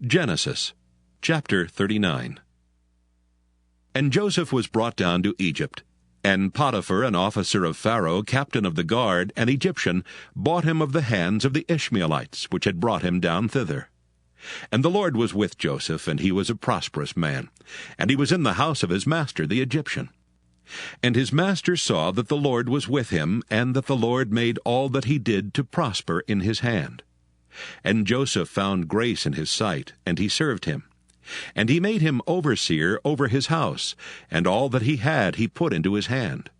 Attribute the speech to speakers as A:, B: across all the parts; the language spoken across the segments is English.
A: Genesis chapter 39. And Joseph was brought down to Egypt. And Potiphar, an officer of Pharaoh, captain of the guard, an Egyptian, bought him of the hands of the Ishmaelites, which had brought him down thither. And the Lord was with Joseph, and he was a prosperous man, and he was in the house of his master the Egyptian. And his master saw that the Lord was with him, and that the Lord made all that he did to prosper in his hand. And Joseph found grace in his sight, and he served him. And he made him overseer over his house, and all that he had he put into his hand.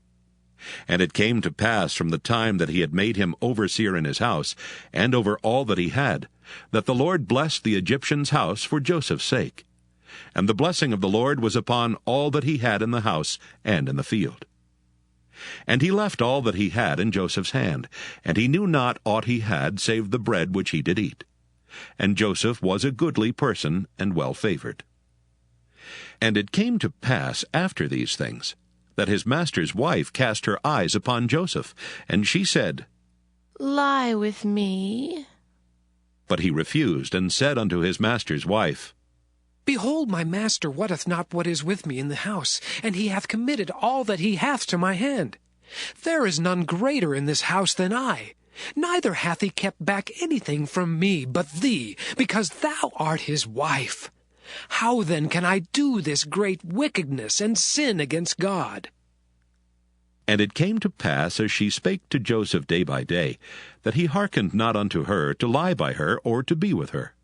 A: And it came to pass from the time that he had made him overseer in his house, and over all that he had, that the Lord blessed the Egyptian's house for Joseph's sake. And the blessing of the Lord was upon all that he had in the house and in the field. And he left all that he had in Joseph's hand, and he knew not aught he had save the bread which he did eat. And Joseph was a goodly person and well-favored. And it came to pass after these things, that his master's wife cast her eyes upon Joseph, and she said,
B: Lie with me.
A: But he refused, and said unto his master's wife,
C: Behold, my master wotteth not what is with me in the house, and he hath committed all that he hath to my hand. There is none greater in this house than I. Neither hath he kept back anything from me but thee, because thou art his wife. How then can I do this great wickedness and sin against God?
A: And it came to pass, as she spake to Joseph day by day, that he hearkened not unto her to lie by her or to be with her.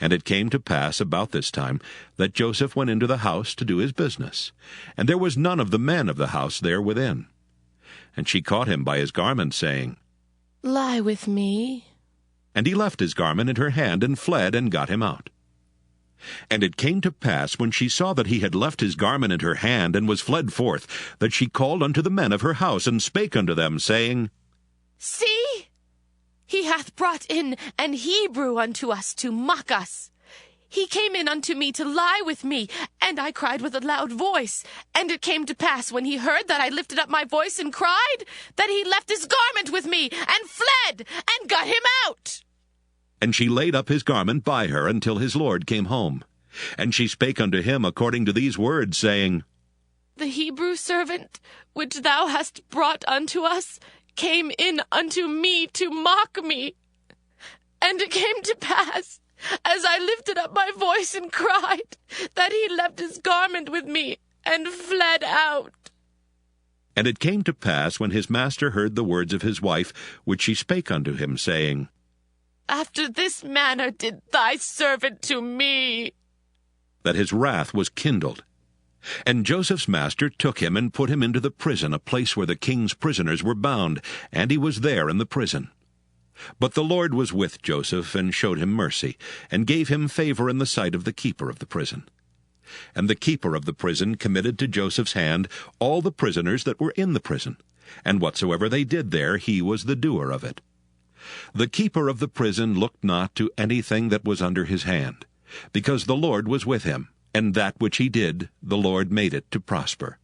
A: And it came to pass about this time that Joseph went into the house to do his business, and there was none of the men of the house there within. And she caught him by his garment, saying,
B: Lie with me.
A: And he left his garment in her hand, and fled, and got him out. And it came to pass, when she saw that he had left his garment in her hand, and was fled forth, that she called unto the men of her house, and spake unto them, saying,
B: See, he hath brought in an Hebrew unto us to mock us. He came in unto me to lie with me, and I cried with a loud voice. And it came to pass, when he heard that I lifted up my voice and cried, that he left his garment with me, and fled, and got him out.
A: And she laid up his garment by her until his lord came home. And she spake unto him according to these words, saying,
B: The Hebrew servant which thou hast brought unto us came in unto me to mock me. And it came to pass, as I lifted up my voice and cried, that he left his garment with me, and fled out.
A: And it came to pass, when his master heard the words of his wife, which she spake unto him, saying,
B: After this manner did thy servant to me,
A: that his wrath was kindled. And Joseph's master took him, and put him into the prison, a place where the king's prisoners were bound, and he was there in the prison. But the Lord was with Joseph, and showed him mercy, and gave him favor in the sight of the keeper of the prison. And the keeper of the prison committed to Joseph's hand all the prisoners that were in the prison, and whatsoever they did there, he was the doer of it. The keeper of the prison looked not to anything that was under his hand, because the Lord was with him, and that which he did, the Lord made it to prosper.